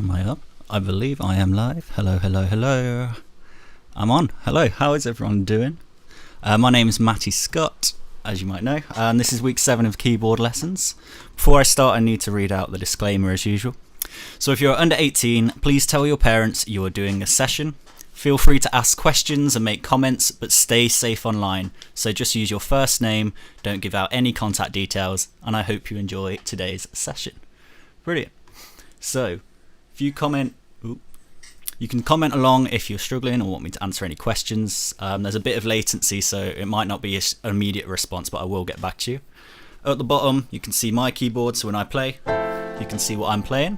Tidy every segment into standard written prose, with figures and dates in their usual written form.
Am I up? I believe I am live. Hello, hello, hello. I'm on. Hello, how is everyone doing? My name is Matty Scott, as you might know, and this is week 7 of keyboard lessons. Before I start, I need to read out the disclaimer as usual. So if you're under 18, please tell your parents you are doing a session. Feel free to ask questions and make comments, but stay safe online. So just use your first name, don't give out any contact details, and I hope you enjoy today's session. Brilliant. So, if you comment, you can comment along if you're struggling or want me to answer any questions. There's a bit of latency, so it might not be an immediate response, but I will get back to you. At the bottom, you can see my keyboard, so when I play, you can see what I'm playing.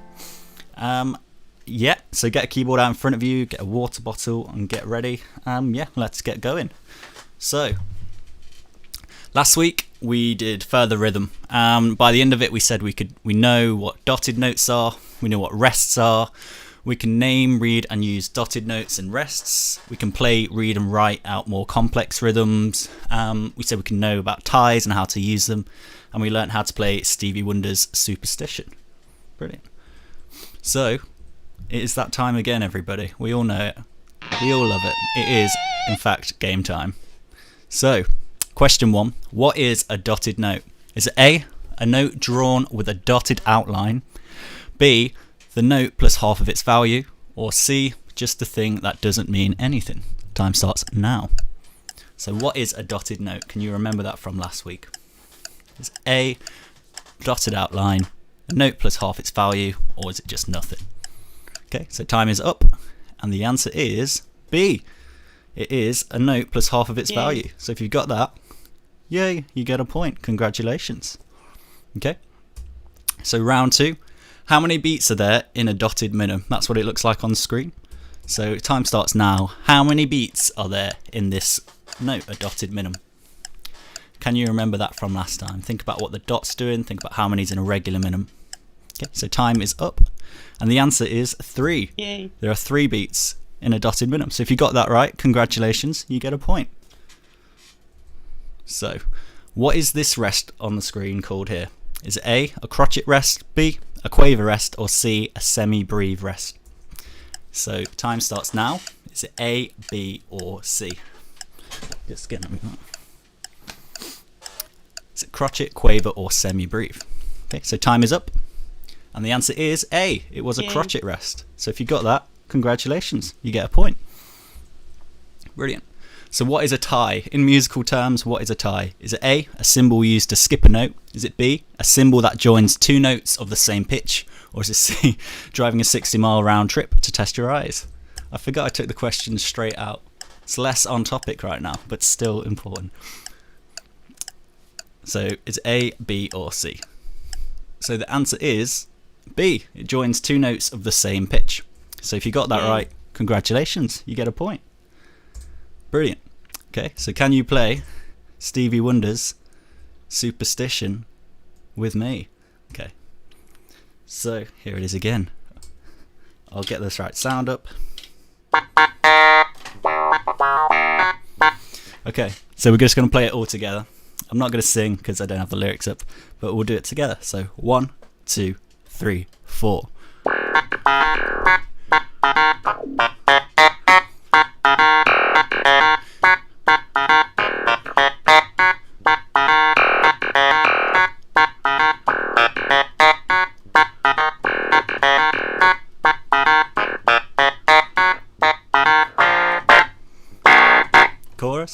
So get a keyboard out in front of you, get a water bottle, and get ready. Let's get going. So, last week we did further rhythm. By the end of it, we said we know what dotted notes are, we know what rests are, we can name, read, and use dotted notes and rests. We can play, read, and write out more complex rhythms. We said we can know about ties and how to use them, and we learned how to play Stevie Wonder's Superstition. Brilliant. So, it is that time again, everybody. We all know it. We all love it. It is, in fact, game time. So, question 1. What is a dotted note? Is it A, a note drawn with a dotted outline, B, the note plus half of its value, or C, just a thing that doesn't mean anything? Time starts now. So what is a dotted note? Can you remember that from last week? Is A, dotted outline, a note plus half its value, or is it just nothing? Okay, so time is up, and the answer is B. It is a note plus half of its value. So if you've got that, yay, you get a point. Congratulations. Okay, so round 2. How many beats are there in a dotted minim? That's what it looks like on the screen. So time starts now. How many beats are there in this note, a dotted minim? Can you remember that from last time? Think about what the dot's doing. Think about how many's in a regular minim. Okay, so time is up. And the answer is 3. Yay. There are 3 beats in a dotted minim. So if you got that right, congratulations, you get a point. So, what is this rest on the screen called here? Is it A, a crotchet rest, B, a quaver rest, or C, a semi-breve rest? So time starts now. Is it A, B, or C? Just get them. Is it crotchet, quaver, or semi-breve? Okay, so time is up. And the answer is A. It was a crotchet rest. So if you got that, congratulations, you get a point. Brilliant. So what is a tie? In musical terms, what is a tie? Is it A, a symbol used to skip a note? Is it B, a symbol that joins 2 notes of the same pitch? Or is it C, driving a 60-mile round trip to test your eyes? I forgot I took the question straight out. It's less on topic right now, but still important. So it's A, B, or C? So the answer is B. It joins 2 notes of the same pitch. So if you got that right, congratulations, you get a point. Brilliant. Okay, so can you play Stevie Wonder's Superstition with me? Okay, so here it is again. I'll get this right sound up. Okay, so we're just going to play it all together. I'm not going to sing because I don't have the lyrics up, but we'll do it together. So 1, 2, 3, 4. Chorus.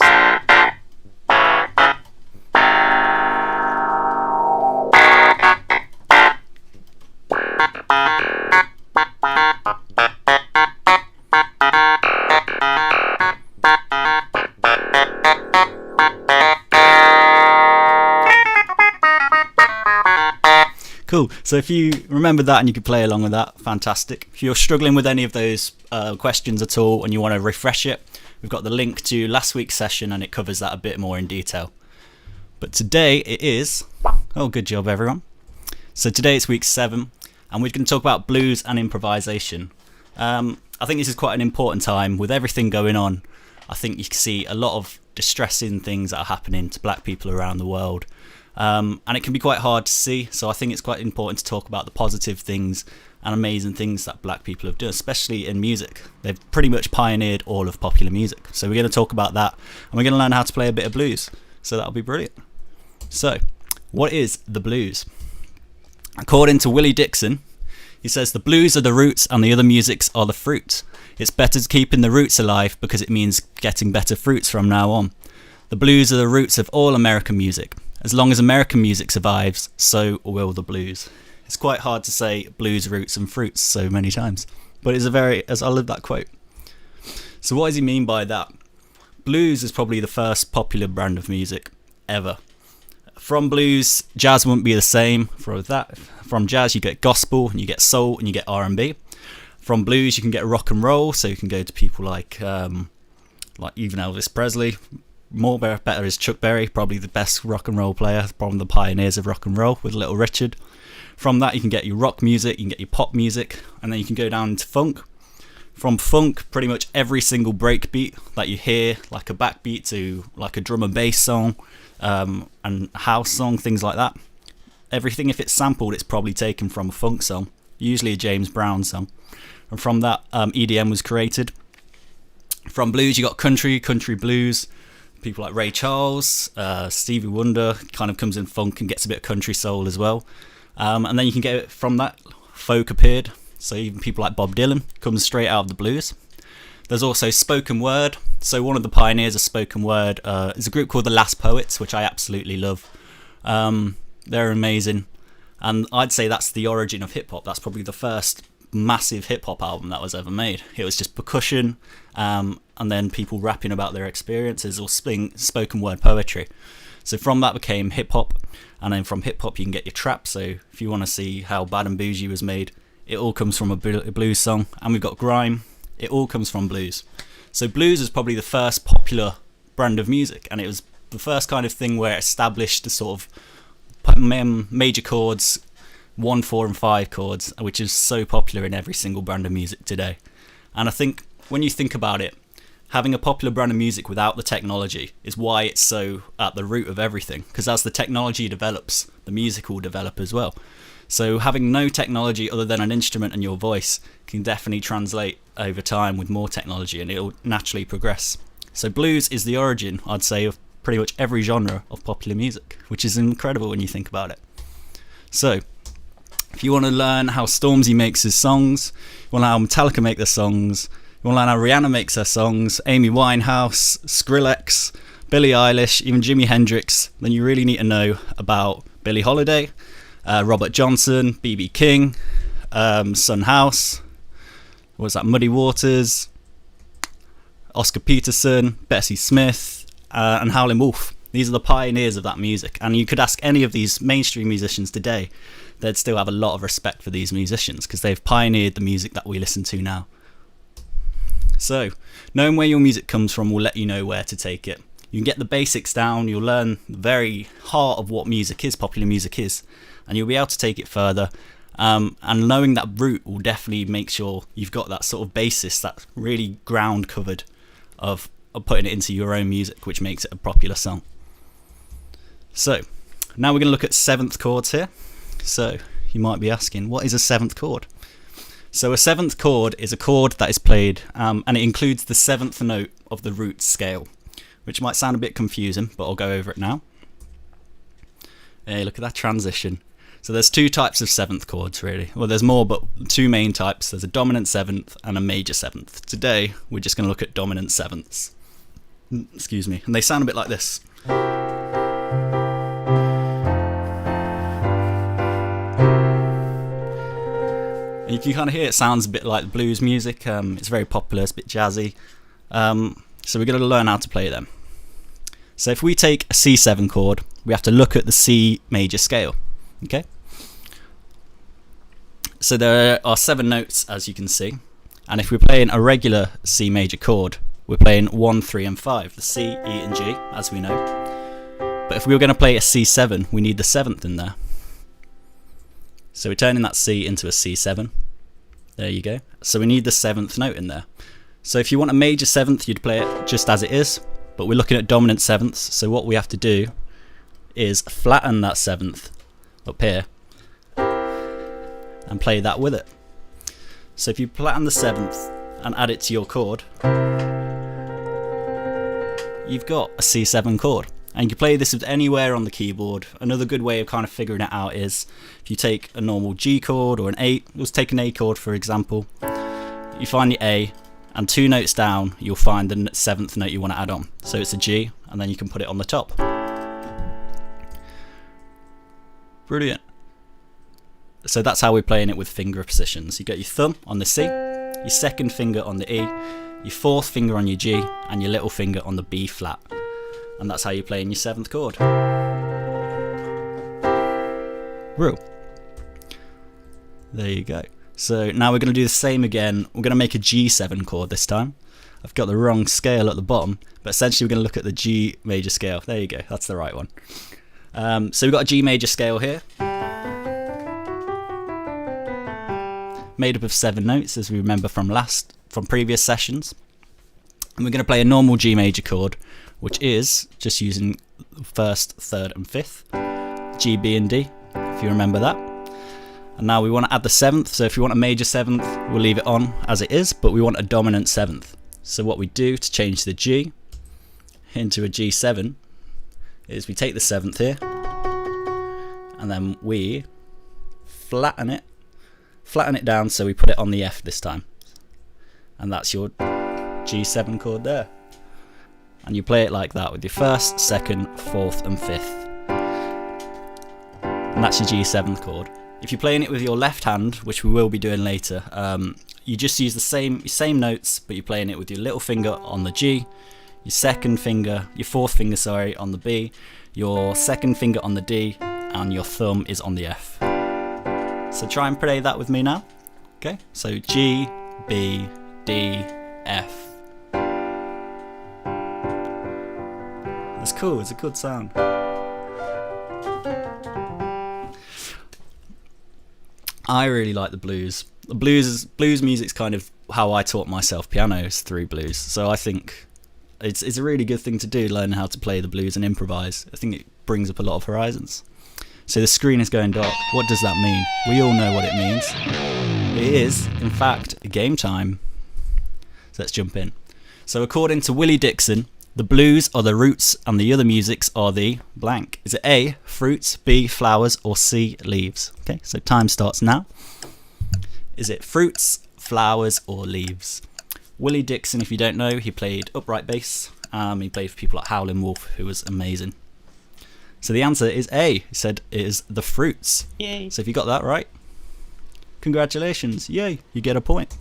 Cool. So if you remember that and you can play along with that, fantastic. If you're struggling with any of those questions at all and you want to refresh it, we've got the link to last week's session and it covers that a bit more in detail. But today it is... Oh, good job, everyone. So today it's week 7 and we're going to talk about blues and improvisation. I think this is quite an important time with everything going on. I think you can see a lot of distressing things that are happening to black people around the world. and it can be quite hard to see. So I think it's quite important to talk about the positive things and amazing things that black people have done, especially in music. They've pretty much pioneered all of popular music. So we're going to talk about that, and we're going to learn how to play a bit of blues. So that'll be brilliant. So, what is the blues? According to Willie Dixon, he says the blues are the roots and the other musics are the fruit. It's better to keeping the roots alive because it means getting better fruits from now on. The blues are the roots of all American music. As long as American music survives, so will the blues. It's quite hard to say blues, roots and fruits so many times, but it's I love that quote. So what does he mean by that? Blues is probably the first popular brand of music ever. From blues, jazz wouldn't be the same. From jazz, you get gospel, and you get soul, and you get R&B. From blues, you can get rock and roll, so you can go to people like even Elvis Presley. Better is Chuck Berry, probably the best rock and roll player, probably the pioneers of rock and roll with Little Richard. From that, you can get your rock music, you can get your pop music, and then you can go down into funk. From funk, pretty much every single break beat that you hear, like a backbeat to like a drum and bass song, and house song, things like that. Everything, if it's sampled, it's probably taken from a funk song, usually a James Brown song. And from that, EDM was created. From blues, you got country blues. People like Ray Charles, Stevie Wonder kind of comes in funk and gets a bit of country soul as well. And then you can get from that, folk appeared. So even people like Bob Dylan comes straight out of the blues. There's also spoken word. So one of the pioneers of spoken word is a group called the Last Poets, which I absolutely love. They're amazing. And I'd say that's the origin of hip hop. That's probably the first massive hip hop album that was ever made. It was just percussion, and then people rapping about their experiences or spoken word poetry. So from that became hip hop, and then from hip hop you can get your trap. So if you want to see how Bad and Bougie was made, it all comes from a blues song. And we've got grime, it all comes from blues. So blues is probably the first popular brand of music, and it was the first kind of thing where it established the sort of major chords, 1, 4 and 5 chords, which is so popular in every single brand of music today. And I think when you think about it, having a popular brand of music without the technology is why it's so at the root of everything, because as the technology develops, the music will develop as well. So having no technology other than an instrument and your voice can definitely translate over time with more technology, and it'll naturally progress. So blues is the origin, I'd say, of pretty much every genre of popular music, which is incredible when you think about it. So if you want to learn how Stormzy makes his songs, you want to learn how Metallica make their songs, you want to learn how Rihanna makes her songs, Amy Winehouse, Skrillex, Billie Eilish, even Jimi Hendrix, then you really need to know about Billie Holiday, Robert Johnson, B.B. King, Son House, what was that, Muddy Waters, Oscar Peterson, Bessie Smith, and Howlin' Wolf. These are the pioneers of that music, and you could ask any of these mainstream musicians today, they'd still have a lot of respect for these musicians because they've pioneered the music that we listen to now. So knowing where your music comes from will let you know where to take it. You can get the basics down, you'll learn the very heart of what music is, popular music is, and you'll be able to take it further. And knowing that root will definitely make sure you've got that sort of basis, that really ground covered of putting it into your own music, which makes it a popular song. So now we're going to look at seventh chords here. So you might be asking, what is a seventh chord? So a seventh chord is a chord that is played, and it includes the seventh note of the root scale, which might sound a bit confusing, but I'll go over it now. Hey, look at that transition. So there's two types of seventh chords really. Well, there's more, but two main types. There's a dominant seventh and a major seventh. Today, we're just going to look at dominant sevenths. Excuse me. And they sound a bit like this. And you can kind of hear it sounds a bit like blues music. It's very popular, it's a bit jazzy. So we're going to learn how to play them. So if we take a C7 chord, we have to look at the C major scale. Okay? So there are 7 notes, as you can see. And if we're playing a regular C major chord, we're playing 1, 3 and 5, the C, E and G, as we know. But if we were going to play a C7, we need the 7th in there. So we're turning that C into a C7. There you go. So we need the 7th note in there. So if you want a major 7th, you'd play it just as it is. But we're looking at dominant 7ths, so what we have to do is flatten that 7th up here and play that with it. So if you flatten the 7th and add it to your chord, you've got a C7 chord. And you can play this with anywhere on the keyboard. Another good way of kind of figuring it out is if you take a normal G chord or an A, let's take an A chord for example, you find the A, and 2 notes down you'll find the 7th note you want to add on. So it's a G, and then you can put it on the top. Brilliant. So that's how we're playing it with finger positions. You got your thumb on the C, your 2nd finger on the E, your 4th finger on your G, and your little finger on the B flat. And that's how you're playing your 7th chord. Real. There you go. So now we're going to do the same again. We're going to make a G7 chord this time. I've got the wrong scale at the bottom, but essentially we're going to look at the G major scale. There you go, that's the right one. So we've got a G major scale here, made up of 7 notes, as we remember from previous sessions. And we're going to play a normal G major chord, which is just using 1st, 3rd and 5th, G, B and D, if you remember that. And now we want to add the 7th, so if you want a major 7th, we'll leave it on as it is, but we want a dominant 7th. So what we do to change the G into a G7 is we take the 7th here, and then we flatten it down so we put it on the F this time. And that's your G7 chord there. And you play it like that with your 1st, 2nd, 4th and 5th. And that's your G7 chord. If you're playing it with your left hand, which we will be doing later, you just use the same notes, but you're playing it with your little finger on the G, your 4th finger on the B, your 2nd finger on the D, and your thumb is on the F. So try and play that with me now. Okay, so G, B, D, F. It's cool, it's a good sound. I really like the blues. The blues music's kind of how I taught myself piano, is through blues. So I think it's a really good thing to do, learn how to play the blues and improvise. I think it brings up a lot of horizons. So the screen is going dark. What does that mean? We all know what it means. It is, in fact, game time. So let's jump in. So according to Willie Dixon, the blues are the roots and the other musics are the blank. Is it A, fruits, B, flowers, or C, leaves? Okay, so time starts now. Is it fruits, flowers, or leaves? Willie Dixon, if you don't know, he played upright bass. He played for people like Howlin' Wolf, who was amazing. So the answer is A. He said it is the fruits. Yay. So if you got that right, congratulations. Yay, you get a point.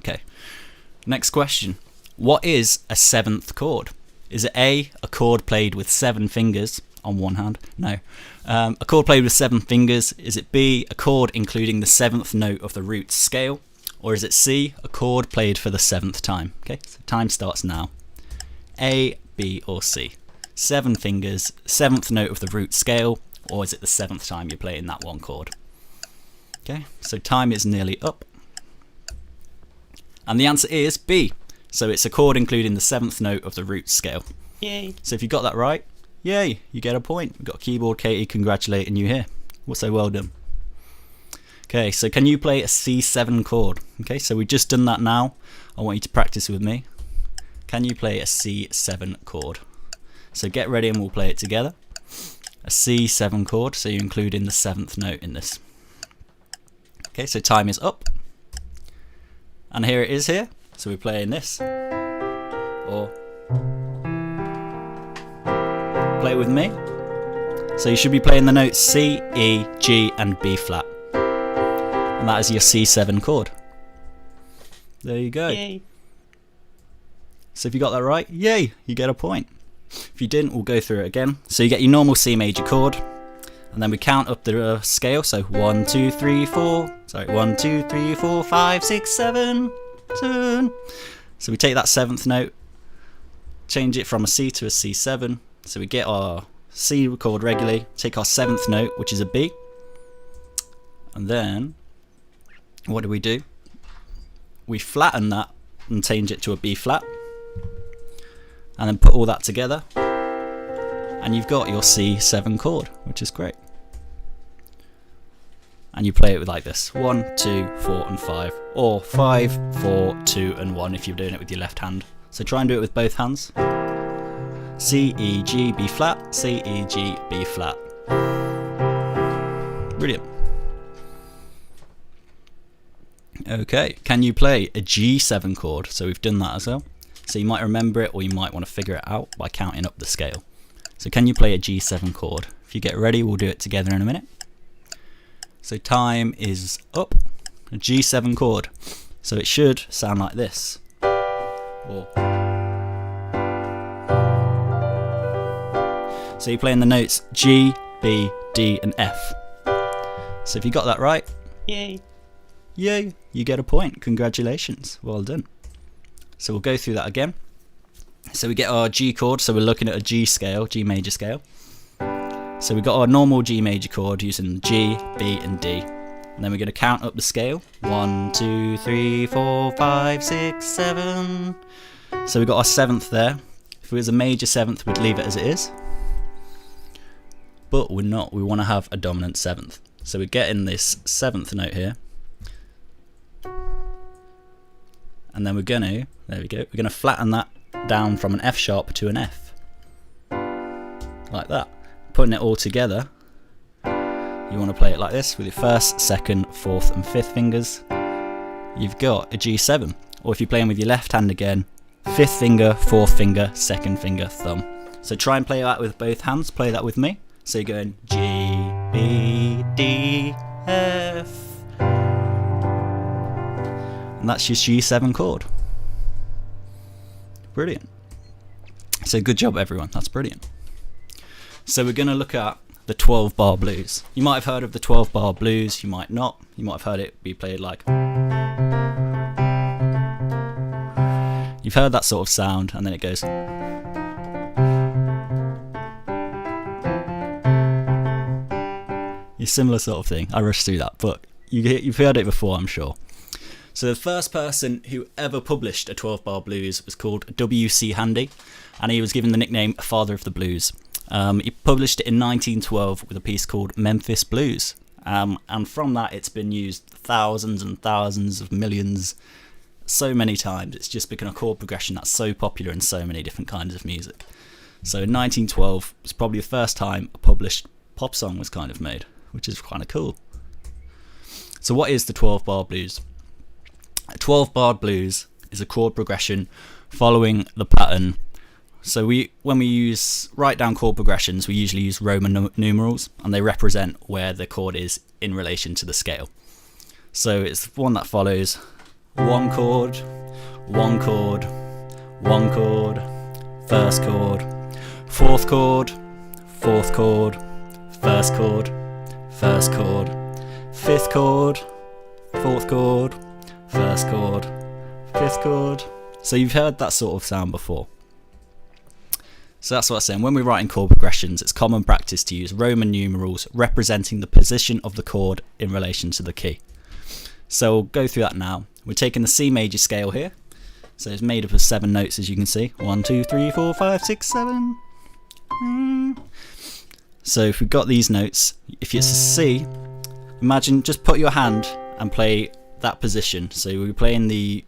Okay, next question. What is a 7th chord? Is it A, a chord played with 7 fingers on one hand? No. A chord played with 7 fingers. Is it B, a chord including the 7th note of the root scale? Or is it C, a chord played for the 7th time? Okay, so time starts now. A, B, or C? 7 fingers, 7th note of the root scale, or is it the 7th time you're playing that one chord? Okay, so time is nearly up. And the answer is B. So it's a chord including the 7th note of the root scale. Yay. So if you got that right, yay, you get a point. We've got Keyboard Katie congratulating you here. So well done. Okay, so can you play a C7 chord? Okay, so we've just done that now. I want you to practice with me. Can you play a C7 chord? So get ready and we'll play it together. A C7 chord, so you're including the 7th note in this. Okay, so time is up. And here it is here. So we're playing this. Or play it with me. So you should be playing the notes C, E, G and B flat. And that is your C7 chord. There you go. Yay. So if you got that right, yay, you get a point. If you didn't, we'll go through it again. So you get your normal C major chord, and then we count up the scale. So 1, 2, 3, 4. Sorry, 1, 2, 3, 4, 5, 6, 7, 10. So we take that 7th note, change it from a C to a C7. So we get our C chord regularly, take our 7th note, which is a B, and then what do? We flatten that and change it to a B flat, and then put all that together, and you've got your C7 chord, which is great. And you play it with like this: 1, 2, 4 and 5, or 5, 4, 2 and 1 if you're doing it with your left hand. So try and do it with both hands. C, E, G, B flat, C, E, G, B flat. Brilliant. Okay, can you play a G7 chord? So we've done that as well. So you might remember it, or you might want to figure it out by counting up the scale. So can you play a G7 chord? If you get ready, we'll do it together in a minute. So time is up. A G7 chord. So it should sound like this. Or so you're playing the notes G, B, D and F. So if you got that right, yay, you get a point. Congratulations, well done. So we'll go through that again. So we get our G chord, so we're looking at a G scale, G major scale. So we've got our normal G major chord using G, B and D. And then we're going to count up the scale. 1, 2, 3, 4, 5, 6, 7. So we've got our 7th there. If it was a major 7th, we'd leave it as it is. But we're not, we want to have a dominant 7th. So we're getting this 7th note here. And then we're going to, there we go, we're going to flatten that down from an F sharp to an F. Like that. Putting it all together, you want to play it like this with your 1st, 2nd, 4th and 5th fingers. You've got a G7. Or if you're playing with your left hand again, 5th finger, 4th finger, 2nd finger, thumb. So try and play that with both hands. Play that with me. So you're going G, B, D, F. And that's your G7 chord. Brilliant. So good job everyone, that's brilliant. So we're going to look at the 12 bar blues. You might have heard of the 12 bar blues, you might not. You might have heard it be played like. You've heard that sort of sound, and then it goes. A similar sort of thing. I rushed through that, but you've heard it before, I'm sure. So the first person who ever published a 12 bar blues was called W.C. Handy, and he was given the nickname Father of the Blues. He published it in 1912 with a piece called Memphis Blues, and from that it's been used thousands and thousands of millions, so many times. It's just become a chord progression that's so popular in so many different kinds of music. So in 1912 was probably the first time a published pop song was kind of made, which is kind of cool. So what is the 12 bar blues? A 12 bar blues is a chord progression following the pattern. So when we write down chord progressions, we usually use Roman numerals, and they represent where the chord is in relation to the scale. So it's one that follows 1 chord, 1 chord, 1 chord, 1st chord, 4th chord, 4th chord, 1st chord, 1st chord, 5th chord, 4th chord, 1st chord, 5th chord. So you've heard that sort of sound before. So that's what I'm saying. When we're writing chord progressions, it's common practice to use Roman numerals representing the position of the chord in relation to the key. So we'll go through that now. We're taking the C major scale here. So it's made up of 7 notes, as you can see. 1, 2, 3, 4, 5, 6, 7. So if we've got these notes, if it's a C, imagine just put your hand and play that position. So we're playing the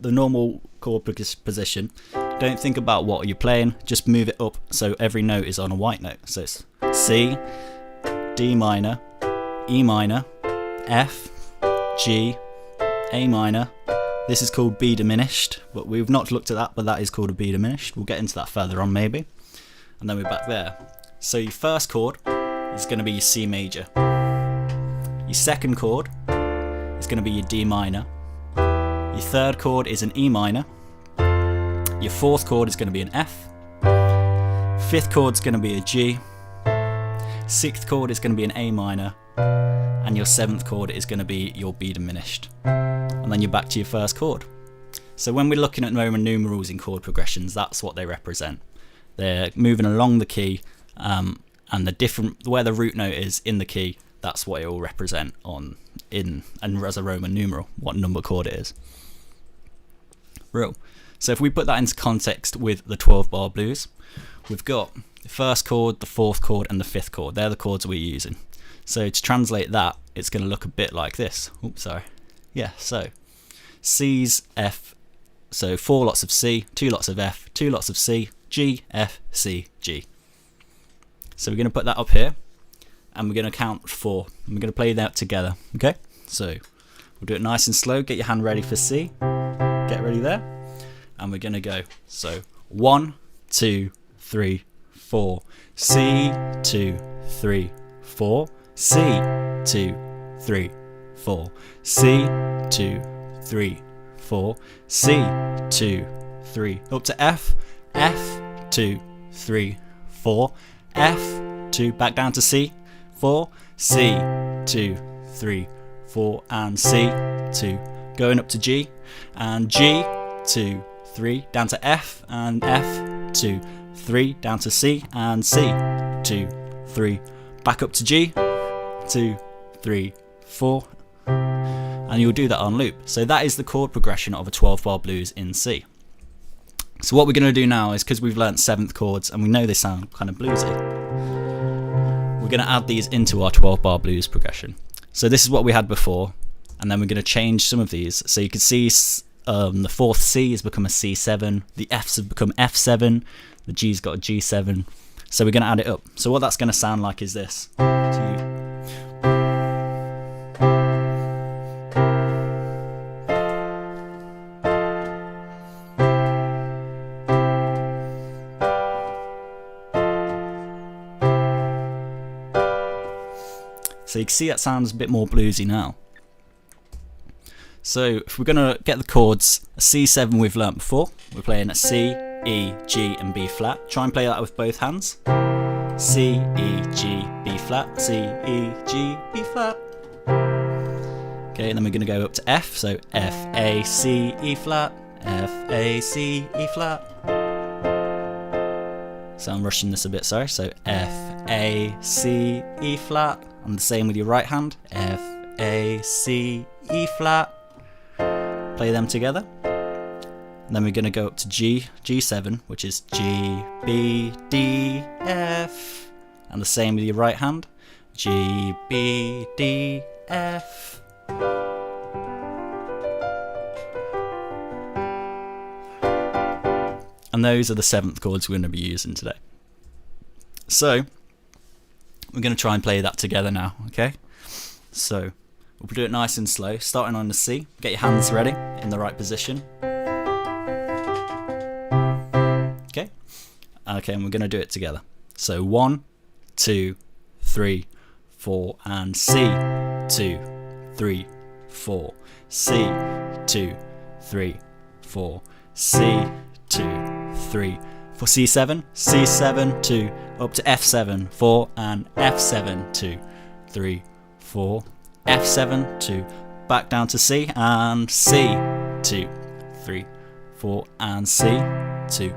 normal chord position. Don't think about what you're playing, just move it up so every note is on a white note. So it's C, D minor, E minor, F, G, A minor. This is called B diminished, but we've not looked at that, but that is called a B diminished. We'll get into that further on maybe. And then we're back there. So your 1st chord is going to be your C major. Your 2nd chord is going to be your D minor. Your 3rd chord is an E minor. Your 4th chord is going to be an F. 5th chord is going to be a G. 6th chord is going to be an A minor. And your 7th chord is going to be your B diminished. And then you're back to your 1st chord. So when we're looking at Roman numerals in chord progressions, that's what they represent. They're moving along the key, and where the root note is in the key, that's what it will represent and as a Roman numeral, what number chord it is. Real. So if we put that into context with the 12 bar blues, we've got the first chord, the fourth chord, and the fifth chord. They're the chords we're using. So to translate that, it's going to look a bit like this. Oops, sorry. Yeah, so C's, F, so 4 lots of C, 2 lots of F, 2 lots of C, G, F, C, G. So we're going to put that up here, and we're going to count 4, and we're going to play that together, okay? So we'll do it nice and slow. Get your hand ready for C. Get ready there. And we're going to go. So 1, 2, 3, 4. C, 2, 3, 4. C, 2, 3, 4. C, 2, 3, 4. C, 2, 3. Up to F. F, 2, 3, 4. F, 2. Back down to C. 4. C, 2, 3, 4. And C, 2. Going up to G. And G, 2, 3. Down to F. And F, 2, 3. Down to C. And C, 2, 3. Back up to G. 2, 3, 4. And you'll do that on loop. So that is the chord progression of a 12-bar blues in C. So what we're going to do now is, because we've learnt 7th chords and we know they sound kind of bluesy, we're going to add these into our 12-bar blues progression. So this is what we had before, and then we're going to change some of these. So you can see the 4th C has become a C7, the F's have become F7, the G's got a G7. So we're going to add it up. So what that's going to sound like is this. So you can see that sounds a bit more bluesy now. So if we're going to get the chords, a C7 we've learnt before, we're playing a C, E, G and B flat. Try and play that with both hands. C, E, G, B flat, C, E, G, B flat. Okay, and then we're going to go up to F, so F, A, C, E flat, F, A, C, E flat. So I'm rushing this a bit, sorry. So F, A, C, E flat. And the same with your right hand. F, A, C, E flat. Play them together. And then we're going to go up to G, G7, which is G, B, D, F. And the same with your right hand. G, B, D, F. And those are the 7th chords we're going to be using today. So we're going to try and play that together now, okay? So we'll do it nice and slow, starting on the C. Get your hands ready in the right position. Okay? Okay, and we're going to do it together. So 1, 2, 3, 4, and C, 2, 3, 4. C, 2, 3, 4. C, 2, 3, 4. C7, C7, 2, up to F7, 4, and F7, 2, 3, 4. F7, 2, back down to C, and C, 2, 3, 4, and C, 2,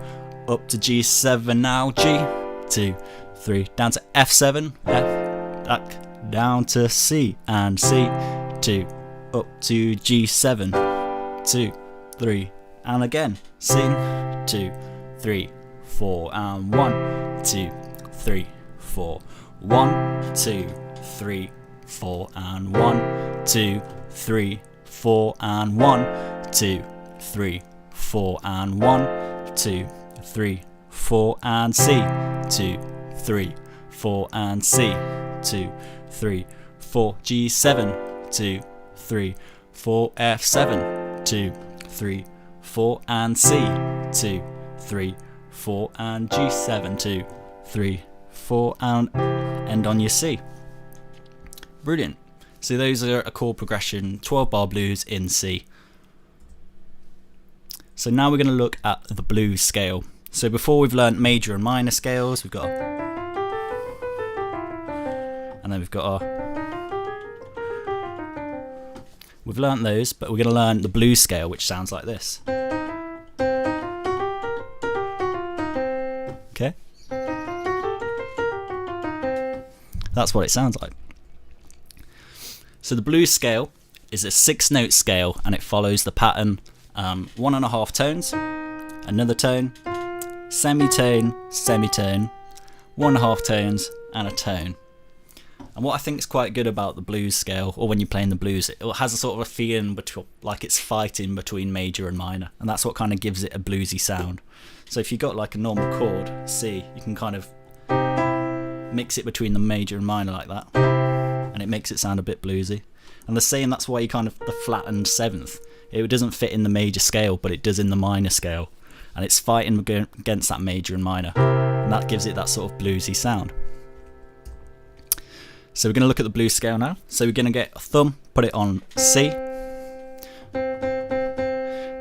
up to G7 now, G, 2, 3, down to F7, F, back down to C, and C, 2, up to G7, 2, 3, and again, C, 2, 3, 4, and 1, 2, 3, 4, 1, 2, 3, 4, and 1, 2, 3, 4, and 1, 2, 3, 4, and 1, 2, 3, 4, and C, 2, 3, 4, and C, 2, 3, 4, G7, 2, 3, 4, F7, 2, 3, 4, and C, 2, 3, 4, and G7, 2, 3, 4, and end on your C. Brilliant. So those are a chord progression, 12-bar blues in C. So now we're going to look at the blues scale. So before we've learnt major and minor scales, we've got and then we've got we've learnt those, but we're going to learn the blues scale, which sounds like this. Okay? That's what it sounds like. So the blues scale is a 6-note scale, and it follows the pattern 1.5 tones, another tone, semitone, semitone, 1.5 tones, and a tone. And what I think is quite good about the blues scale, or when you're playing the blues, it has a sort of a feeling like it's fighting between major and minor, and that's what kind of gives it a bluesy sound. So if you've got like a normal chord, C, you can kind of mix it between the major and minor like that, and it makes it sound a bit bluesy. And the same, that's why you kind of, the flattened 7th, it doesn't fit in the major scale, but it does in the minor scale, and it's fighting against that major and minor, and that gives it that sort of bluesy sound. So we're going to look at the blues scale now. So we're going to get a thumb, put it on C. Then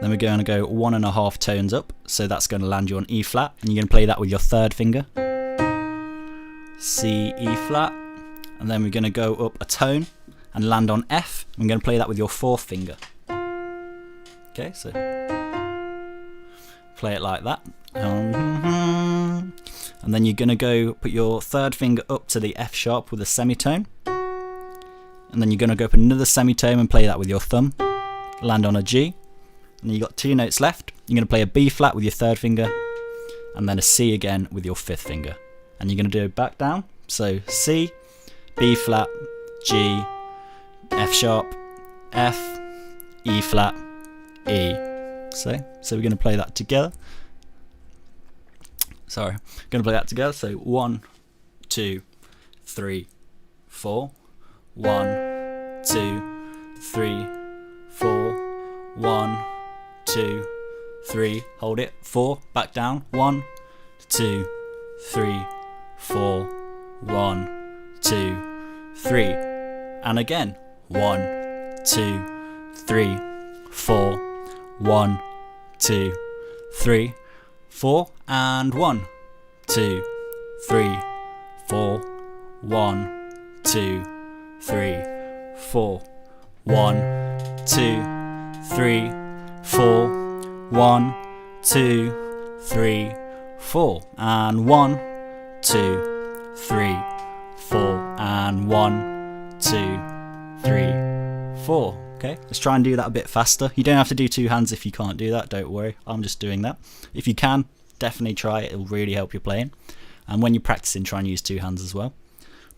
we're going to go 1.5 tones up. So that's going to land you on E flat. And you're going to play that with your 3rd finger. C, E flat. And then we're going to go up a tone and land on F. I'm going to play that with your 4th finger. Okay, so play it like that. And then you're going to go put your 3rd finger up to the F sharp with a semitone. And then you're going to go up another semitone and play that with your thumb. Land on a G. And you've got 2 notes left. You're going to play a B flat with your 3rd finger. And then a C again with your 5th finger. And you're going to do it back down. So C, B flat, G, F sharp, F, E flat, E. So we're going to play that together. Sorry, I'm going to play that together. So 1, 2, 3, 4. 1, 2, 3, 4. 1, 2, 3. Hold it. 4. Back down. 1, 2, 3, 4. 1, 2, 3. And again. 1, 2, 3, 4. 1, 2, 3, 4, and 1, 2, 3, 4, 1, 2, 3, 4, 1, 2, 3, 4, 1, 2, 3, 4, and 1, 2, 3, 4, and 1, 2, 3, 4. Okay, let's try and do that a bit faster. You don't have to do 2 hands if you can't do that, don't worry. I'm just doing that. If you can, definitely try it. It'll really help your playing. And when you're practicing, try and use 2 hands as well.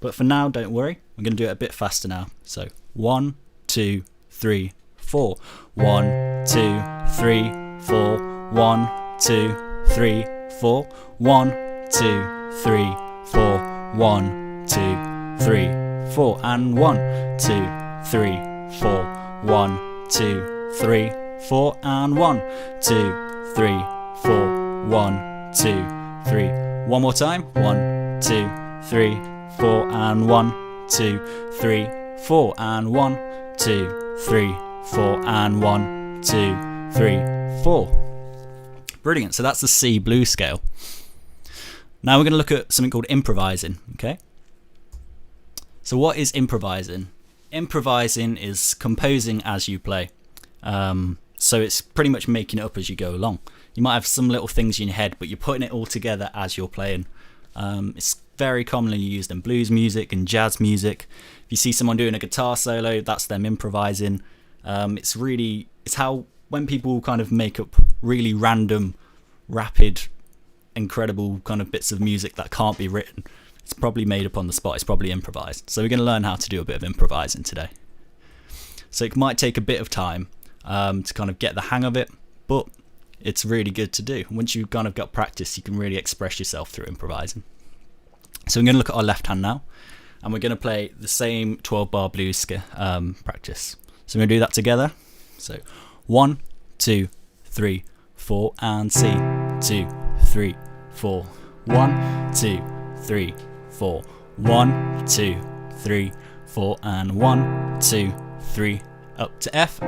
But for now, don't worry. We're going to do it a bit faster now. So 1, 2, 3, 4. 1, 2, 3, 4. 1, 2, 3, 4. 1, 2, 3, 4. 1, 2, 3, 4. And 1, 2, 3, 4. 1, 2, 3, 4. And 1, 2, 3, 4. 1, 2, 3. One more time. 1, 2, 3, 4. And 1, 2, 3, 4. And 1, 2, 3, 4. And 1, 2, 3, 4. Brilliant. So that's the C blues scale. Now we're going to look at something called improvising. Okay. So what is improvising? Improvising is composing as you play. So it's pretty much making it up as you go along. You might have some little things in your head, but you're putting it all together as you're playing. It's very commonly used in blues music and jazz music. If you see someone doing a guitar solo, that's them improvising. It's how when people kind of make up really random, rapid, incredible kind of bits of music that can't be written. It's probably made up on the spot. It's probably improvised. So we're going to learn how to do a bit of improvising today. So it might take a bit of time to kind of get the hang of it, but it's really good to do. Once you've kind of got practice, you can really express yourself through improvising. So we're going to look at our left hand now, and we're going to play the same 12-bar blues practice. So we're going to do that together. So 1, 2, 3, 4, and C. 2, 3, 4. 1, 2, 3, 4. 1, 2, 3, 4, and 1, 2, 3, up to F.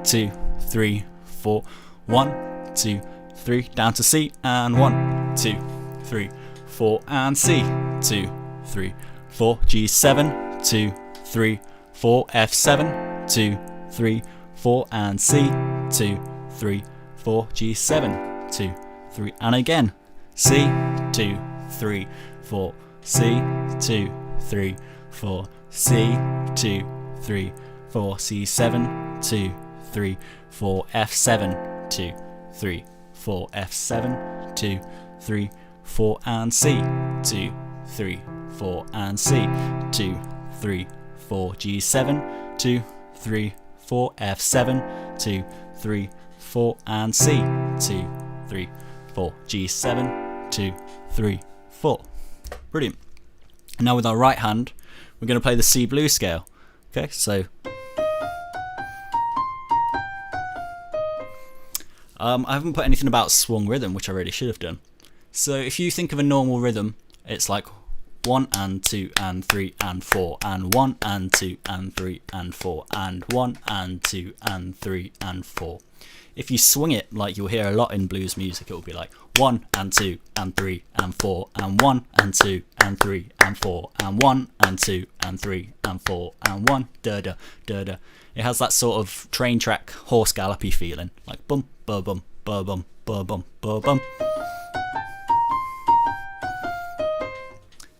2, 3, 4. 1, 2, 3, down to C, and 1, 2, 3, 4, and C. 2, 3, 4, G7. 2, 3, 4, F7. 2, 3, 4, and C. 2, 3, 4, G7. 2, 3, and again. C. 2, 3, 4. C. 2, 3, 4. C. 2, 3, 4. C7. 2, 3, 4. F7. 2, 3, 4. F7. 2, 3, 4, and C. 2, 3, 4, and C. 2, 3, 4, G7, 2, 3, 4, F7, 2, 3, 4, and C. 2, 3, 4, G7, 2, 3, 4. Brilliant. And now with our right hand, we're going to play the C blues scale. Okay, so I haven't put anything about swung rhythm, which I really should have done. So if you think of a normal rhythm, it's like 1 and 2 and 3 and 4 and 1 and 2 and 3 and 4 and 1 and 2 and 3 and 4. If you swing it, like you'll hear a lot in blues music, it will be like 1 and 2 and 3 and 4 and 1 and 2 and 3 and 4 and 1 and 2 and 3 and 4 and 1 da da da da. It has that sort of train track horse gallopy feeling, like bum ba bum ba bum ba bum ba bum.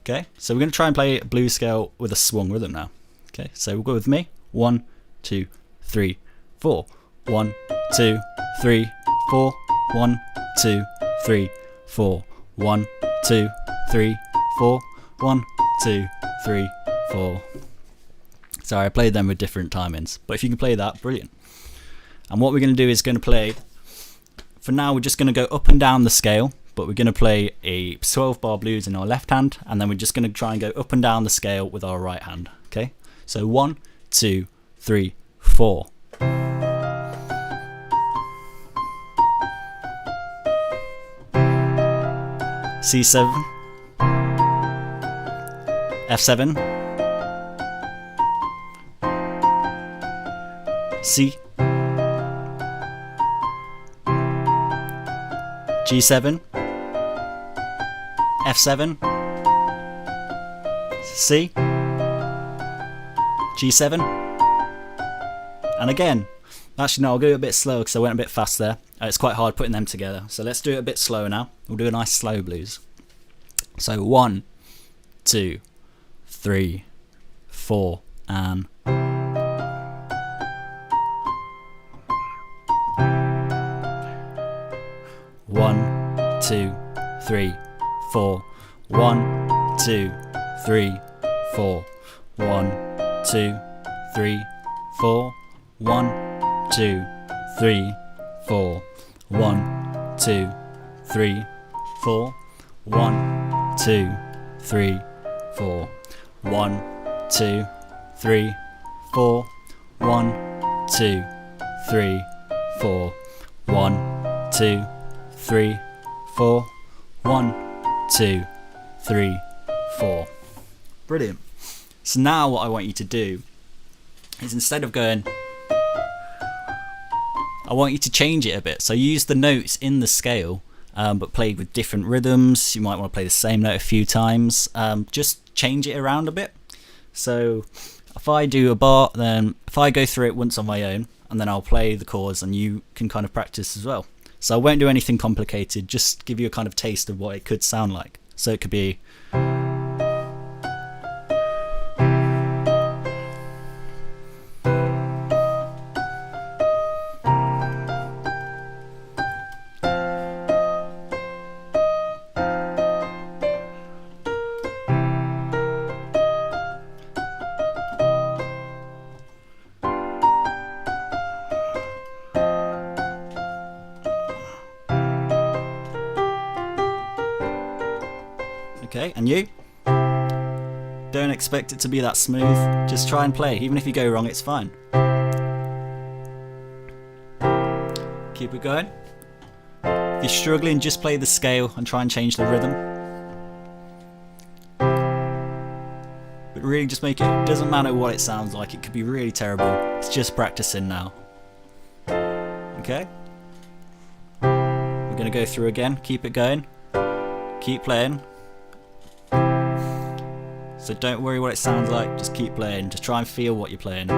Okay, so we're going to try and play a blues scale with a swung rhythm now. Okay, so we'll go with me. 1, 2, 3, 4. 1, 2, 3, 4. 1, 2, 3, 4. 1, 2, 3, 4. 1, 2, 3, 4. Sorry, I played them with different timings, but if you can play that, brilliant. And what we're going to do is going to play, for now we're just going to go up and down the scale, but we're going to play a 12 bar blues in our left hand, and then we're just going to try and go up and down the scale with our right hand. Okay, so 1, 2, 3, 4. C7, F7, C, G7, F7, C, G7, and again. Actually no, I'll go a bit slower because I went a bit fast there. It's quite hard putting them together, so let's do it a bit slower now. We'll do a nice slow blues. So 1, 2, 3, 4, and 1, 2, 3, 4. 1, 2, 3, 4. 1, 2, 3, 4. 1, 2, 3, 4. 1, 2, 3, 4. 1, 2, 3, 4. 1, 2, 3, 4. 1, 2, 3, 4. 1, 2, 3, 4. 1, 2, 3, 4. Brilliant. So now what I want you to do is, instead of going, I want you to change it a bit. So use the notes in the scale, but play with different rhythms. You might want to play the same note a few times. Just change it around a bit. So if I do a bar, then if I go through it once on my own, and then I'll play the chords, and you can kind of practice as well. So I won't do anything complicated, just give you a kind of taste of what it could sound like. So it could be, okay, and you? Don't expect it to be that smooth, just try and play. Even if you go wrong, it's fine. Keep it going. If you're struggling, just play the scale and try and change the rhythm. But really just make it doesn't matter what it sounds like, it could be really terrible. It's just practicing now. Okay? We're going to go through again, keep it going. Keep playing. So don't worry what it sounds like, just keep playing. Just try and feel what you're playing.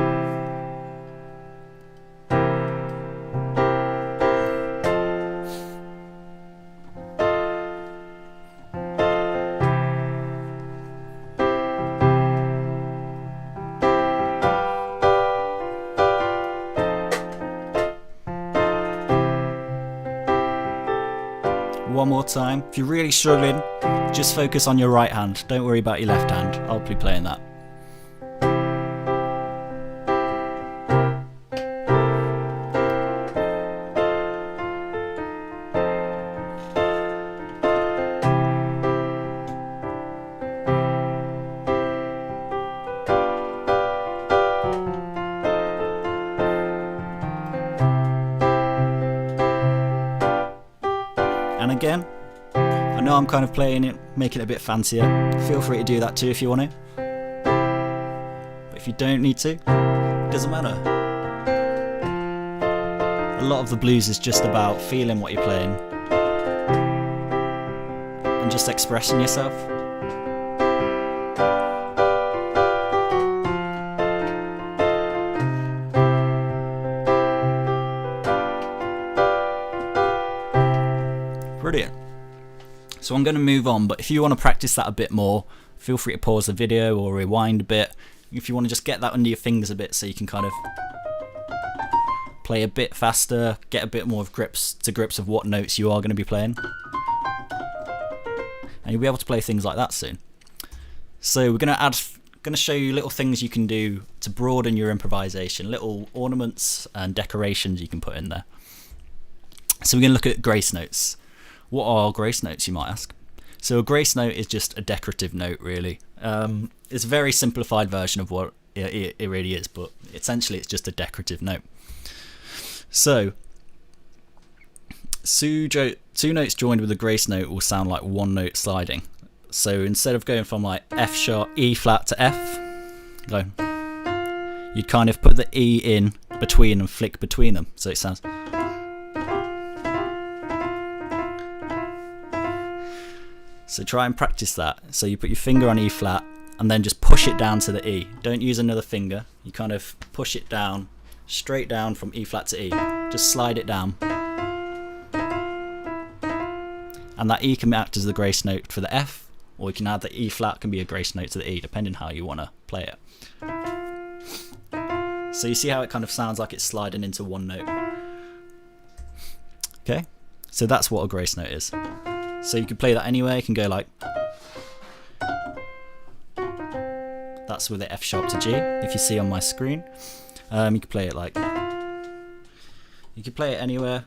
One more time. If you're really struggling, Just focus on your right hand, don't worry about your left hand. I'll be playing that. And again, I know I'm kind of playing it, making it a bit fancier. Feel free to do that too if you want to. But if you don't need to, it doesn't matter. A lot of the blues is just about feeling what you're playing and just expressing yourself. Brilliant. So I'm going to move on, but if you want to practice that a bit more, feel free to pause the video or rewind a bit. If you want to just get that under your fingers a bit so you can kind of play a bit faster, get a bit more of grips of what notes you are going to be playing. And you'll be able to play things like that soon. So we're going to show you little things you can do to broaden your improvisation, little ornaments and decorations you can put in there. So we're going to look at grace notes. What are grace notes, you might ask? So a grace note is just a decorative note, really. It's a very simplified version of what it really is, but essentially it's just a decorative note. So two notes joined with a grace note will sound like one note sliding. So instead of going from like F sharp, E flat to F, you'd kind of put the E in between and flick between them, so it sounds. So try and practice that. So you put your finger on E flat and then just push it down to the E. Don't use another finger. You kind of push it down, straight down from E flat to E. Just slide it down. And that E can act as the grace note for the F, or you can add the E flat can be a grace note to the E, depending how you want to play it. So you see how it kind of sounds like it's sliding into one note. Okay, so that's what a grace note is. So you can play that anywhere. You can go like, that's with the F sharp to G, if you see on my screen. You can play it like, you can play it anywhere.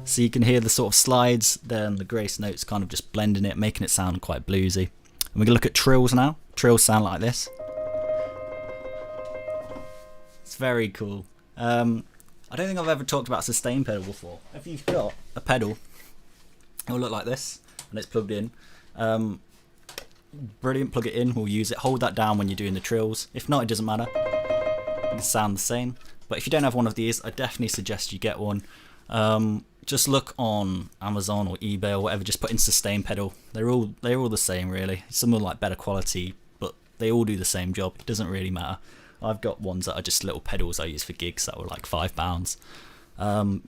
So you can hear the sort of slides, then the grace notes kind of just blending it, making it sound quite bluesy. And we're going to look at trills now. Trills sound like this. It's very cool. I don't think I've ever talked about a sustain pedal before. If you've got a pedal, it will look like this, and it's plugged in. Brilliant, plug it in, we'll use it. Hold that down when you're doing the trills. If not, it doesn't matter. It can sound the same. But if you don't have one of these, I definitely suggest you get one. Just look on Amazon or eBay or whatever, just put in sustain pedal. They're all the same really. Some are like better quality, but they all do the same job. It doesn't really matter. I've got ones that are just little pedals I use for gigs that were like £5.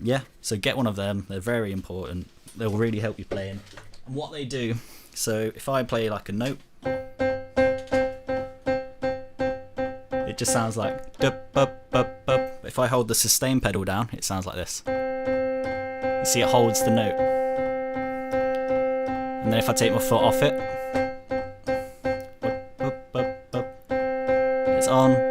Yeah, so get one of them. They're very important. They'll really help you playing. And what they do, so if I play like a note, it just sounds like dup, bup, bup, bup. If I hold the sustain pedal down, it sounds like this. You see it holds the note. And then if I take my foot off it, it's on.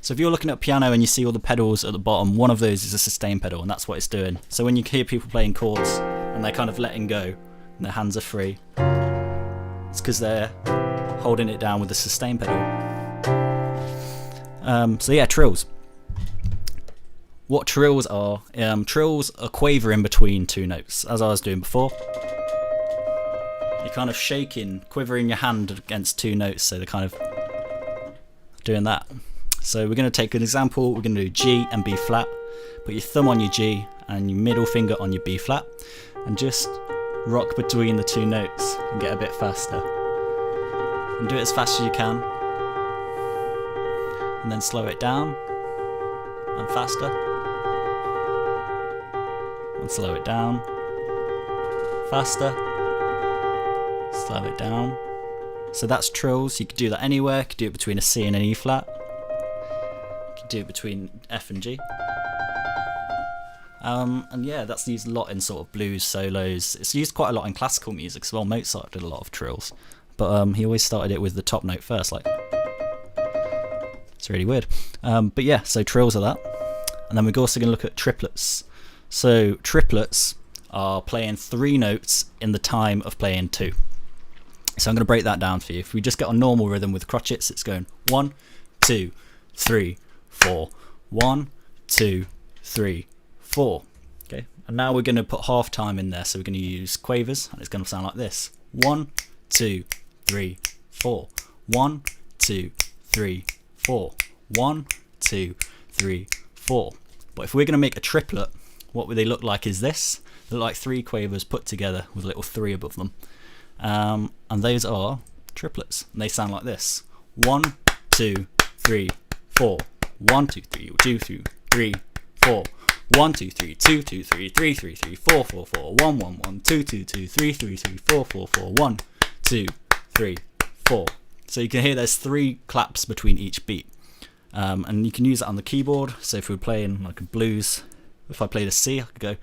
So if you're looking at a piano and you see all the pedals at the bottom, one of those is a sustain pedal, and that's what it's doing. So when you hear people playing chords and they're kind of letting go and their hands are free, it's because they're holding it down with the sustain pedal. So yeah, trills. What trills are quavering between two notes, as I was doing before. You're kind of shaking, quivering your hand against two notes, so they're kind of doing that. So we're going to take an example. We're going to do G and B flat. Put your thumb on your G and your middle finger on your B flat, and just rock between the two notes and get a bit faster. And do it as fast as you can, and then slow it down and faster, and slow it down, faster, slow it down. So that's trills. You could do that anywhere. You could do it between a C and an E flat. do it between F and G. And yeah, that's used a lot in sort of blues solos. It's used quite a lot in classical music as well. Mozart did a lot of trills, but he always started it with the top note first, like. It's really weird. But yeah, so trills are that. And then we're also going to look at triplets. So triplets are playing 3 notes in the time of playing 2. So I'm going to break that down for you. If we just get on normal rhythm with crotchets, it's going 1, 2, 3, 4. 1, 2, 3, 4. Okay. And now we're going to put half time in there. So we're going to use quavers, and it's going to sound like this: 1, 2, 3, 4. 1, 2, 3, 4. 1, 2, 3, 4. But if we're going to make a triplet, what would they look like is this. They look like 3 quavers put together with a little 3 above them. And those are triplets. And they sound like this: 1, 2, 3, 4. 1, 2, 3, 2, 2, 3, 4. 1, 2, 3, 2, 2, 3, 3, 3, 3, 4, 4, 4. 1, 1, 1, 2, 2, 2, 3, 3, 3, 4, 4, 4. 1, 2, 3, 4. So you can hear there's 3 claps between each beat. And you can use that on the keyboard. So if we're playing like a blues, if I played a C, I could go.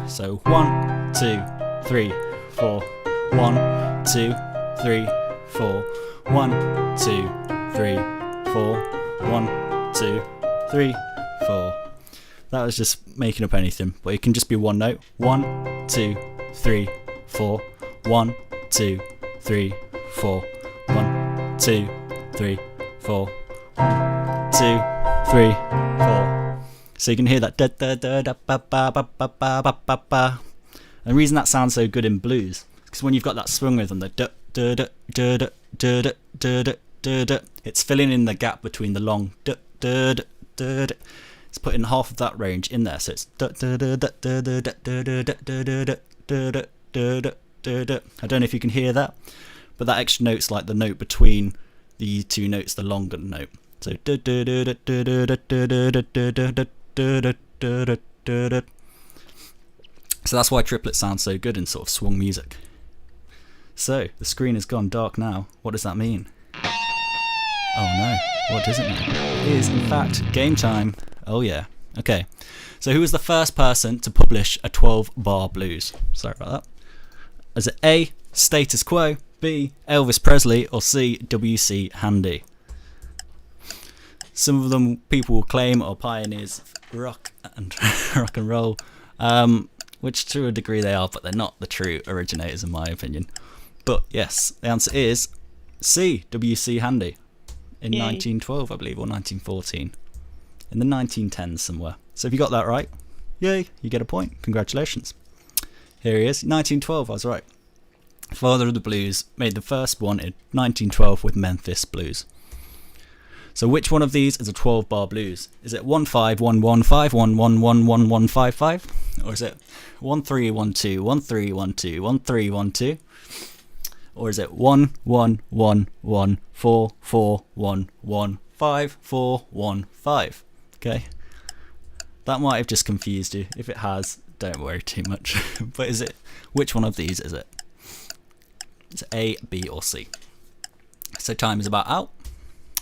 So 1, 2, 3, 4. 1, 2, 3, 4. 1, 2, 3, 4. 1, 2, 3, 4. That was just making up anything, but it can just be one note. 1, 2, 3, 4. 1, 2, 3, 4. 1, 2, 3, 4. 1, 2, 3, 4. So you can hear that da da da da ba ba ba ba ba ba ba ba. And the reason that sounds so good in blues is because when you've got that swing rhythm, the da da da da da da da da da da, it's filling in the gap between the long da da da da. It's putting half of that range in there, so it's da da da da da da da da da da da da da da da. I don't know if you can hear that, but that extra note's like the note between the 2 notes, the longer note. So da da da da da da da da da da da da da da da. So that's why triplets sound so good in sort of swung music. So the screen has gone dark now. What does that mean? Oh no, what does it mean? It is in fact game time. Oh yeah. Okay. So who was the first person to publish a 12-bar blues? Sorry about that. Is it A, Status Quo, B, Elvis Presley, or C, W.C. Handy? Some of them people will claim are pioneers of rock and roll, which to a degree they are, but they're not the true originators in my opinion. But yes, the answer is C, W.C. Handy, in 1912 I believe, or 1914, in the 1910s somewhere. So if you got that right, yay, you get a point. Congratulations. Here he is, 1912, I was right. Father of the Blues made the first one in 1912 with Memphis Blues. So which one of these is a 12-bar blues? Is it 1-5-1-1-5-1-1-1-1-5-5? Or is it 1-3-1-2, 1-3-1-2, 1-3-1-2? Or is it 1-1-1-1-4-4-1-1-5-4-1-5? Okay, that might have just confused you. If it has, don't worry too much. But is it? Which one of these is it? It's A, B, or C. So time is about out.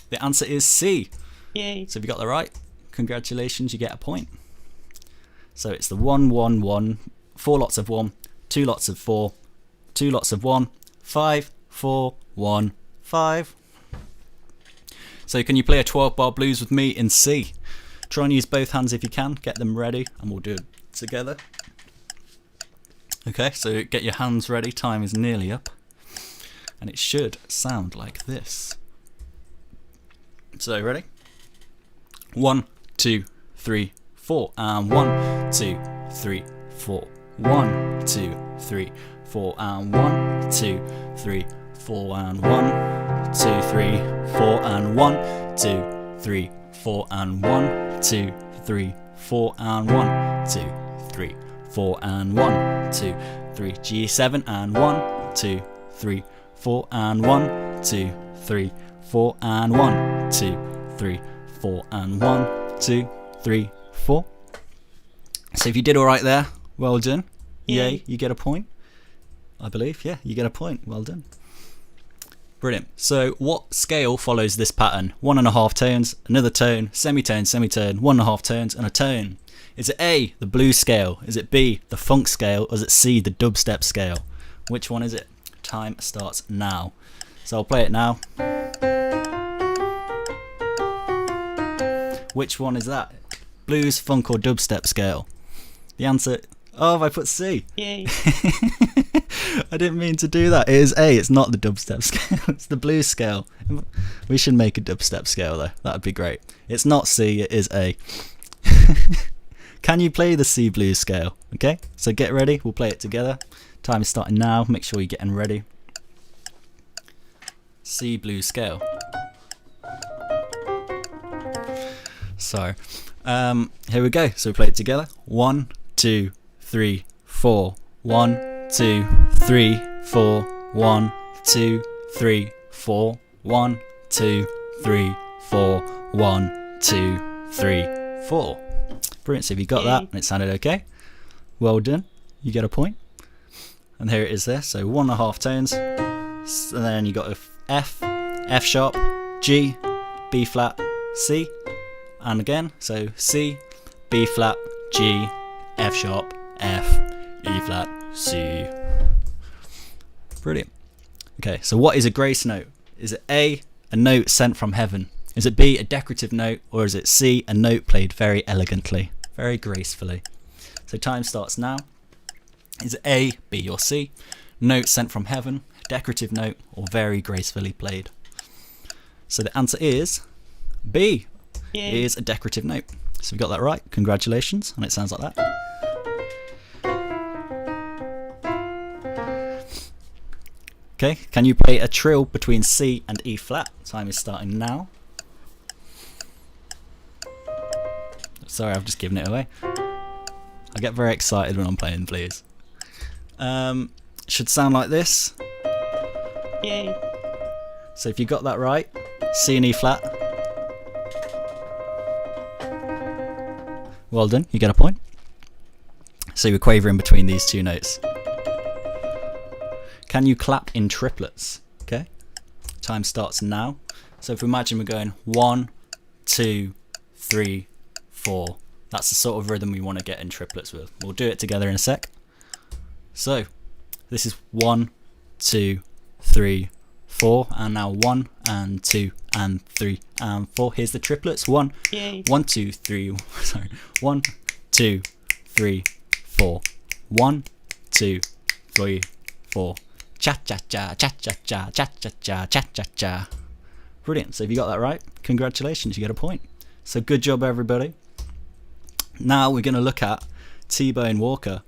The answer is C. Yay. So if you got that right, congratulations, you get a point. So it's the 1-1-1, 4 lots of 1, 2 lots of 4, 2 lots of 1, 5-4-1-5. So can you play a 12-bar blues with me in C? Try and use both hands if you can. Get them ready and we'll do it together. Okay, so get your hands ready. Time is nearly up. And it should sound like this. So ready? 1, 2, 3, 4. And 1, 2, 3, 4. 1, 2, 3, 4. And 1, 2, 3, 4. And 1, 2, 3, 4. And 1, 2, 3, 4. And 1, 2, 3, 4. And 1, 2, 3, 4. And 1, 2, 3. G7 and 1, 2, 3, 4. And 1, 2, 3, 4. And 1, 2, 3, 4. And 1, 2, 3, 4. So if you did all right there, well done. Yay, you get a point. I believe, yeah, you get a point. Well done. Brilliant. So what scale follows this pattern? 1.5 tones, another tone, semitone, semitone, 1.5 tones, and a tone. Is it A, the blues scale? Is it B, the funk scale? Or is it C, the dubstep scale? Which one is it? Time starts now. So I'll play it now. Which one is that? Blues, funk, or dubstep scale? The answer... Oh, I put C. Yay. I didn't mean to do that. It is A. It's not the dubstep scale. It's the blues scale. We should make a dubstep scale though. That would be great. It's not C. It is A. Can you play the C blues scale? Okay. So get ready. We'll play it together. Time is starting now. Make sure you're getting ready. C blues scale. So, here we go. So we play it together. 1, 2, 3, 4. 1, 2, 3, 4. 1, 2, 3, 4. 1, 2, 3, 4. 1, 2, 3, 4. Brilliant. So if you got that and it sounded okay, well done. You get a point. And here it is there. So 1.5 tones. And then you got a F, F sharp, G, B flat, C. And again, so C, B flat, G, F sharp, F, E flat, C. Brilliant. Okay, so what is a grace note? Is it A, a note sent from heaven? Is it B, a decorative note? Or is it C, a note played very elegantly, very gracefully? So time starts now. Is it A, B, or C? Note sent from heaven, decorative note, or very gracefully played? So the answer is B. It is a decorative note. So we got that right. Congratulations. And it sounds like that. Okay, can you play a trill between C and E flat? Time is starting now. Sorry, I've just given it away. I get very excited when I'm playing, please. Should sound like this. Yay. So if you got that right, C and E flat. Well done, you get a point. So you're quavering between these two notes. Can you clap in triplets? Okay, time starts now. So if we imagine we're going 1, 2, 3, 4. That's the sort of rhythm we want to get in triplets with. We'll do it together in a sec. So this is 1, 2, 3, 4, and now 1 and 2 and 3 and 4. Here's the triplets. 1, 1, 2, 3. Sorry. 1, 2, 3, 4. 1, 2, 3, 4. Cha cha cha cha cha cha cha cha cha cha cha cha. Brilliant. So if you got that right, congratulations, you get a point. So good job, everybody. Now we're going to look at T-Bone Walker,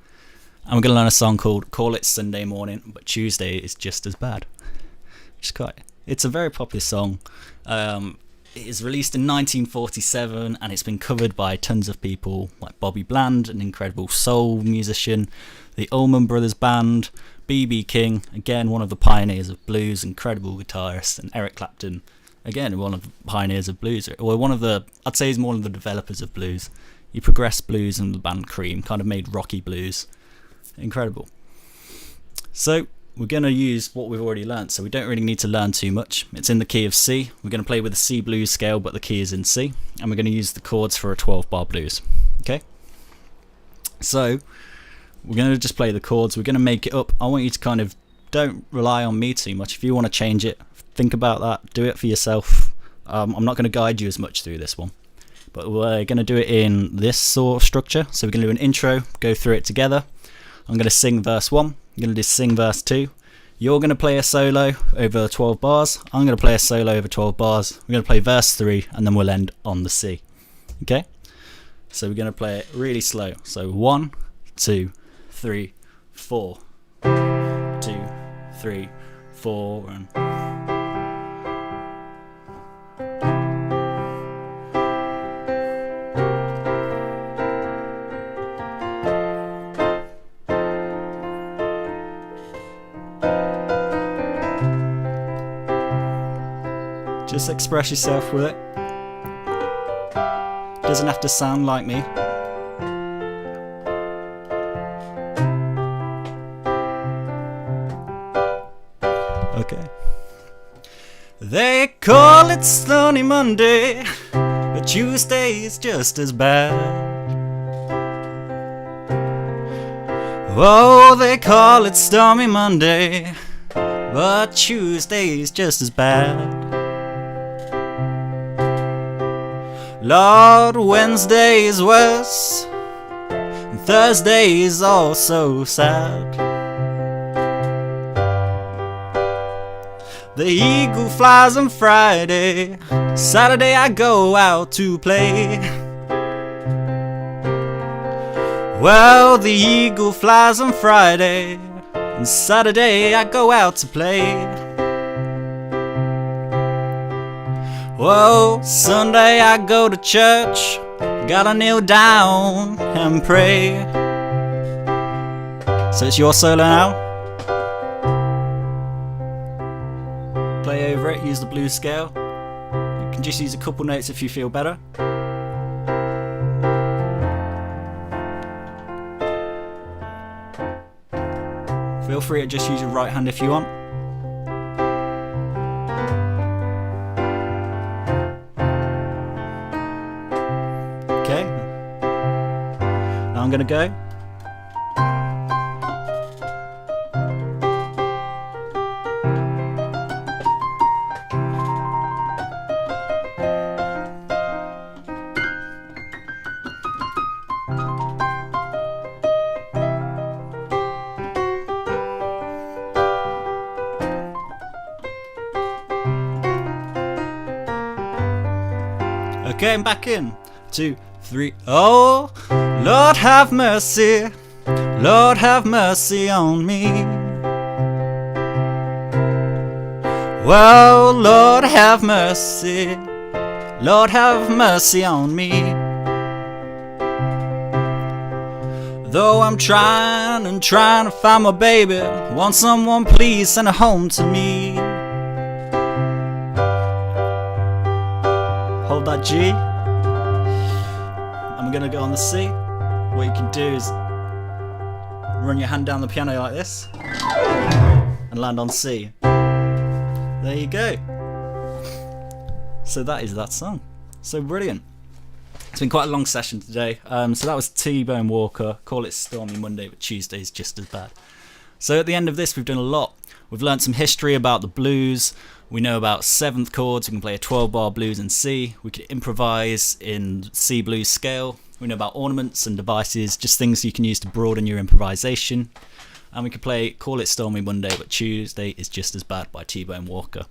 and we're going to learn a song called "Call It Sunday Morning, but Tuesday is Just as Bad." It's a very popular song. It is released in 1947, and it's been covered by tons of people like Bobby Bland, an incredible soul musician, the Allman Brothers Band, B.B. King, again one of the pioneers of blues, incredible guitarist, and Eric Clapton, again one of the pioneers of blues, or I'd say he's one of the developers of blues. He progressed blues, and the band Cream kind of made rocky blues. Incredible. So we're going to use what we've already learnt, so we don't really need to learn too much. It's in the key of C. We're going to play with the C blues scale, but the key is in C, and we're going to use the chords for a 12-bar blues. Okay? So we're going to just play the chords. We're going to make it up. I want you to kind of don't rely on me too much. If you want to change it, think about that. Do it for yourself. I'm not going to guide you as much through this one, but we're going to do it in this sort of structure. So we're going to do an intro, go through it together. I'm going to sing verse 1. I'm going to just sing verse 2. You're going to play a solo over 12 bars. I'm going to play a solo over 12 bars. We're going to play verse 3, and then we'll end on the C. Okay? So we're going to play it really slow. So 1, 2, 3, 4. 2, 3, 4, and... Just express yourself with it. Doesn't have to sound like me. Okay. They call it Sunny Monday, but Tuesday is just as bad. Oh, they call it Stormy Monday, but Tuesday is just as bad. Lord, Wednesday is worse, and Thursday is also sad. The eagle flies on Friday, Saturday I go out to play. Well, the eagle flies on Friday, and Saturday I go out to play. Whoa, Sunday I go to church, gotta kneel down and pray. So it's your solo now. Play over it, use the blues scale. You can just use a couple notes if you feel better. Feel free to just use your right hand if you want. Okay. Now I'm gonna go. Okay, I'm back in. 2, 3. Oh, Lord have mercy, Lord have mercy on me. Well, Lord have mercy, Lord have mercy on me. Though I'm trying to find my baby, want someone please send her home to me. Hold that G. I'm gonna go on the C. What you can do is run your hand down the piano like this and land on C. There you go. So that is that song. So brilliant. It's been quite a long session today. So that was T-Bone Walker, Call It Stormy Monday, but Tuesday is just as bad. So at the end of this, we've done a lot. We've learned some history about the blues. We know about seventh chords. We can play a 12-bar blues in C. We can improvise in C blues scale. We know about ornaments and devices, just things you can use to broaden your improvisation. And we can play Call It Stormy Monday, but Tuesday is just as bad by T-Bone Walker.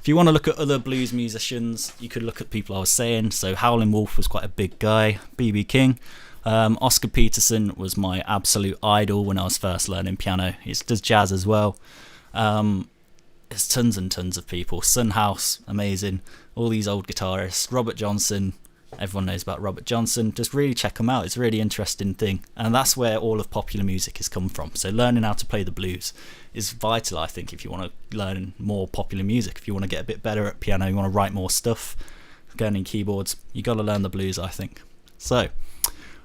If you want to look at other blues musicians, you could look at people I was saying. So Howlin' Wolf was quite a big guy. B.B. King. Oscar Peterson was my absolute idol when I was first learning piano. He does jazz as well. There's tons and tons of people. Son House, amazing. All these old guitarists. Robert Johnson, everyone knows about Robert Johnson. Just really check them out. It's a really interesting thing. And that's where all of popular music has come from. So learning how to play the blues is vital, I think, if you want to learn more popular music. If you want to get a bit better at piano, you want to write more stuff, going in keyboards, you got to learn the blues, I think. So,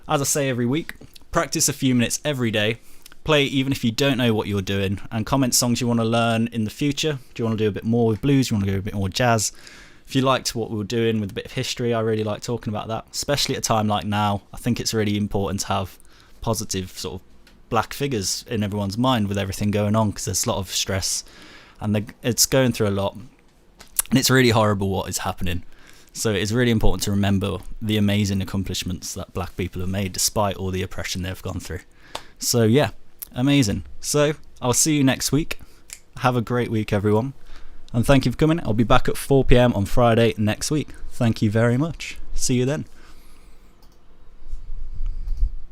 as I say every week, practice a few minutes every day. Play even if you don't know what you're doing, and comment songs you want to learn in the future. Do you want to do a bit more with blues? Do you want to go a bit more jazz? If you liked what we were doing with a bit of history, I really like talking about that, especially at a time like now. I think it's really important to have positive sort of black figures in everyone's mind with everything going on, because there's a lot of stress and it's going through a lot, and it's really horrible what is happening. So it's really important to remember the amazing accomplishments that black people have made despite all the oppression they've gone through. So yeah, amazing. So I'll see you next week. Have a great week, everyone. And thank you for coming. I'll be back at 4 PM on Friday next week. Thank you very much. See you then.